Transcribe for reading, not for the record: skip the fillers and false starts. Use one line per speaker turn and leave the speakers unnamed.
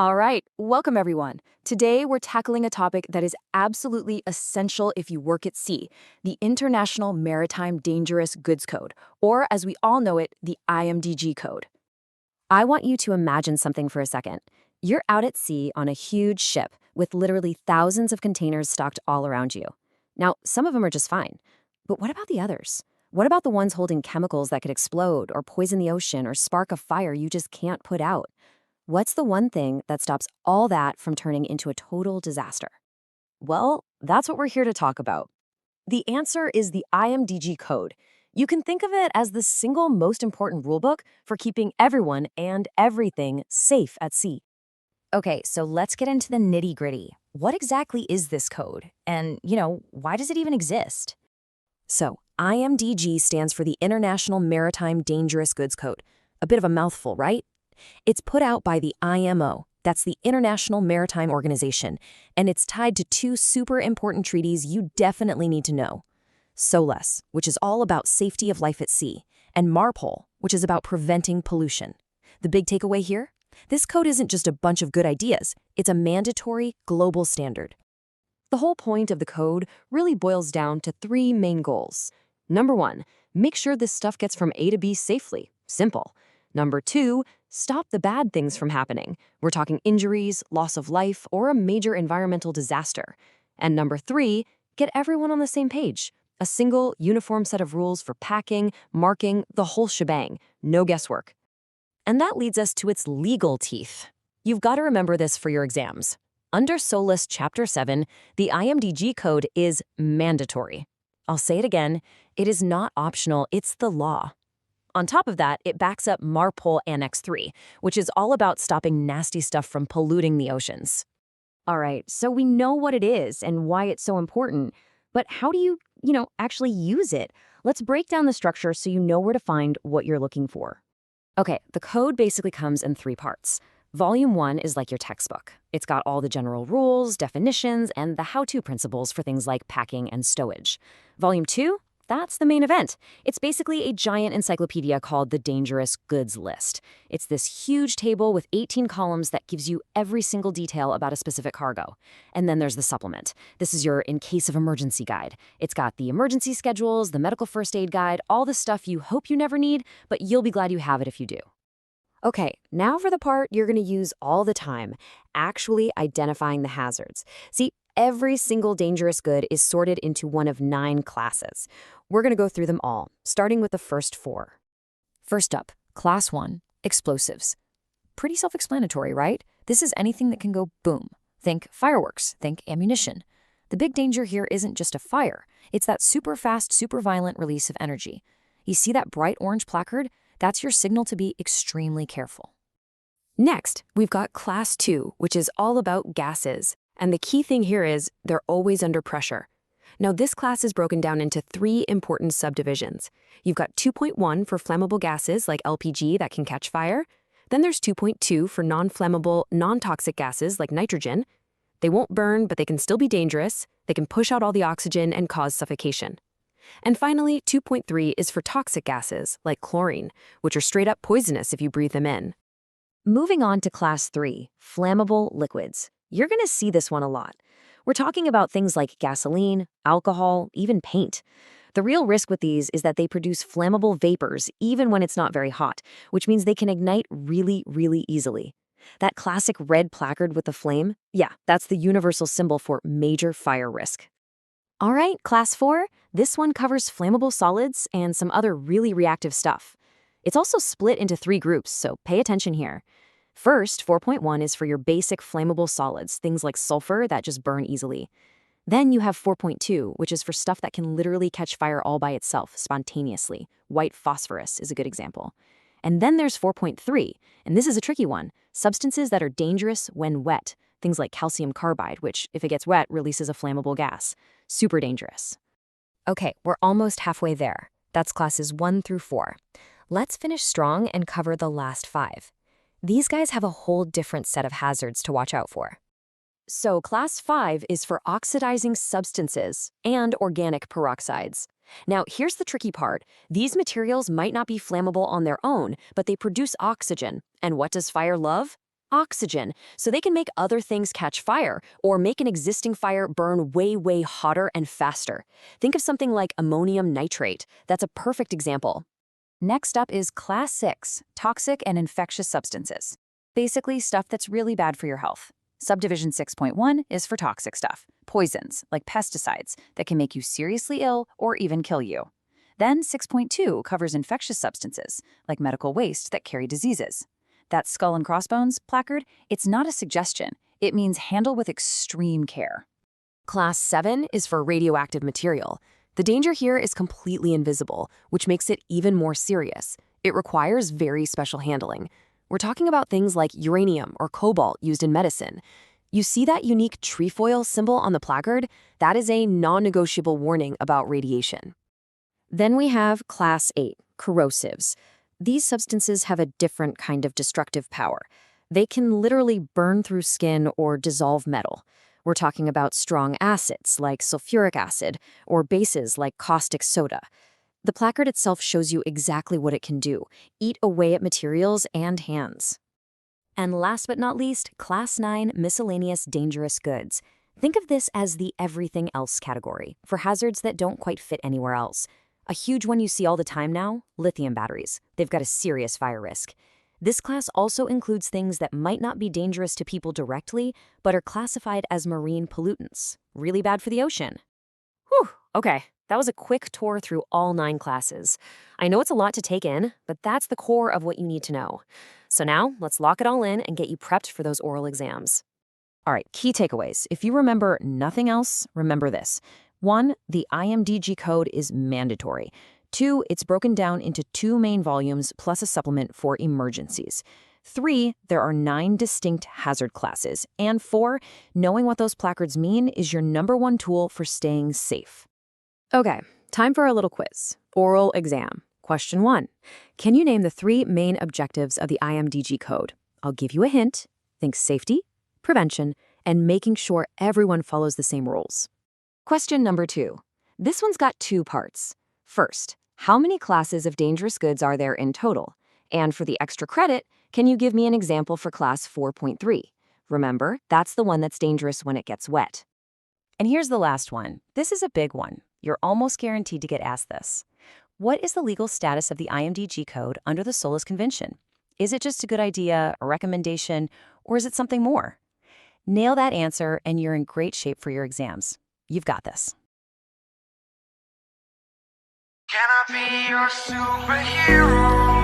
All right, welcome everyone. Today we're tackling a topic that is absolutely essential if you work at sea, the International Maritime Dangerous Goods Code, or as we all know it, the IMDG Code. I want you to imagine something for a second. You're out at sea on a huge ship with literally thousands of containers stocked all around you. Now, some of them are just fine, but what about the others? What about the ones holding chemicals that could explode or poison the ocean or spark a fire you just can't put out? What's the one thing that stops all that from turning into a total disaster? Well, that's what we're here to talk about. The answer is the IMDG Code. You can think of it as the single most important rulebook for keeping everyone and everything safe at sea. Okay, so let's get into the nitty-gritty. What exactly is this code? And, why does it even exist? So, IMDG stands for the International Maritime Dangerous Goods Code. A bit of a mouthful, right? It's put out by the IMO, that's the International Maritime Organization, and it's tied to two super important treaties you definitely need to know. SOLAS, which is all about safety of life at sea, and MARPOL, which is about preventing pollution. The big takeaway here? This code isn't just a bunch of good ideas, it's a mandatory global standard. The whole point of the code really boils down to three main goals. Number one, make sure this stuff gets from A to B safely. Simple. Number two, stop the bad things from happening. We're talking injuries, loss of life, or a major environmental disaster. And number three, get everyone on the same page. A single, uniform set of rules for packing, marking, the whole shebang. No guesswork. And that leads us to its legal teeth. You've got to remember this for your exams. Under SOLAS Chapter VII, the IMDG Code is mandatory. I'll say it again, it is not optional, it's the law. On top of that, it backs up MARPOL Annex III, which is all about stopping nasty stuff from polluting the oceans. All right, so we know what it is and why it's so important, but how do you, actually use it? Let's break down the structure so you know where to find what you're looking for. Okay, the code basically comes in three parts. Volume 1 is like your textbook. It's got all the general rules, definitions, and the how-to principles for things like packing and stowage. Volume 2? That's the main event. It's basically a giant encyclopedia called the Dangerous Goods List. It's this huge table with 18 columns that gives you every single detail about a specific cargo. And then there's the supplement. This is your in case of emergency guide. It's got the emergency schedules, the medical first aid guide, all the stuff you hope you never need, but you'll be glad you have it if you do. Okay, now for the part you're going to use all the time, actually identifying the hazards. See, every single dangerous good is sorted into one of 9 classes. We're going to go through them all, starting with the first 4. First up, Class 1, explosives. Pretty self-explanatory, right? This is anything that can go boom. Think fireworks, think ammunition. The big danger here isn't just a fire. It's that super fast, super violent release of energy. You see that bright orange placard? That's your signal to be extremely careful. Next, we've got Class 2, which is all about gases. And the key thing here is they're always under pressure. Now, this class is broken down into 3 important subdivisions. You've got 2.1 for flammable gases like LPG that can catch fire. Then there's 2.2 for non-flammable, non-toxic gases like nitrogen. They won't burn, but they can still be dangerous. They can push out all the oxygen and cause suffocation. And finally, 2.3 is for toxic gases like chlorine, which are straight up poisonous if you breathe them in. Moving on to Class 3, flammable liquids. You're going to see this one a lot. We're talking about things like gasoline, alcohol, even paint. The real risk with these is that they produce flammable vapors even when it's not very hot, which means they can ignite really, really easily. That classic red placard with the flame? Yeah, that's the universal symbol for major fire risk. All right, Class 4, this one covers flammable solids and some other really reactive stuff. It's also split into 3 groups, so pay attention here. First, 4.1 is for your basic flammable solids, things like sulfur that just burn easily. Then you have 4.2, which is for stuff that can literally catch fire all by itself, spontaneously. White phosphorus is a good example. And then there's 4.3, and this is a tricky one, substances that are dangerous when wet, things like calcium carbide, which, if it gets wet, releases a flammable gas. Super dangerous. Okay, we're almost halfway there. That's classes 1 through 4. Let's finish strong and cover the last 5. These guys have a whole different set of hazards to watch out for. So Class 5 is for oxidizing substances and organic peroxides. Now, here's the tricky part. These materials might not be flammable on their own, but they produce oxygen. And what does fire love? oxygen, so they can make other things catch fire or make an existing fire burn way, way hotter and faster. Think of something like ammonium nitrate. That's a perfect example. Next up is Class 6, toxic and infectious substances. Basically, stuff that's really bad for your health. Subdivision 6.1 is for toxic stuff, poisons, like pesticides, that can make you seriously ill or even kill you. Then 6.2 covers infectious substances, like medical waste that carry diseases. That skull and crossbones placard, it's not a suggestion. It means handle with extreme care. Class 7 is for radioactive material. The danger here is completely invisible, which makes it even more serious. It requires very special handling. We're talking about things like uranium or cobalt used in medicine. You see that unique trefoil symbol on the placard? That is a non-negotiable warning about radiation. Then we have Class 8, corrosives. These substances have a different kind of destructive power. They can literally burn through skin or dissolve metal. We're talking about strong acids like sulfuric acid or bases like caustic soda. The placard itself shows you exactly what it can do, eat away at materials and hands. And last but not least, Class 9, miscellaneous dangerous goods. Think of this as the everything else category for hazards that don't quite fit anywhere else. A huge one you see all the time now, lithium batteries. They've got a serious fire risk. This class also includes things that might not be dangerous to people directly, but are classified as marine pollutants. Really bad for the ocean. Whew, okay. That was a quick tour through all 9 classes. I know it's a lot to take in, but that's the core of what you need to know. So now, let's lock it all in and get you prepped for those oral exams. All right, key takeaways. If you remember nothing else, remember this. 1, the IMDG Code is mandatory. 2, it's broken down into 2 main volumes plus a supplement for emergencies. 3, there are 9 distinct hazard classes. And 4, knowing what those placards mean is your #1 tool for staying safe. Okay, time for a little quiz. Oral exam. Question 1. Can you name the 3 main objectives of the IMDG Code? I'll give you a hint. Think safety, prevention, and making sure everyone follows the same rules. Question number 2. This one's got 2 parts. First, how many classes of dangerous goods are there in total? And for the extra credit, can you give me an example for class 4.3? Remember, that's the one that's dangerous when it gets wet. And here's the last one. This is a big one. You're almost guaranteed to get asked this. What is the legal status of the IMDG Code under the SOLAS Convention? Is it just a good idea, a recommendation, or is it something more? Nail that answer and you're in great shape for your exams. You've got this.
Can I be your superhero?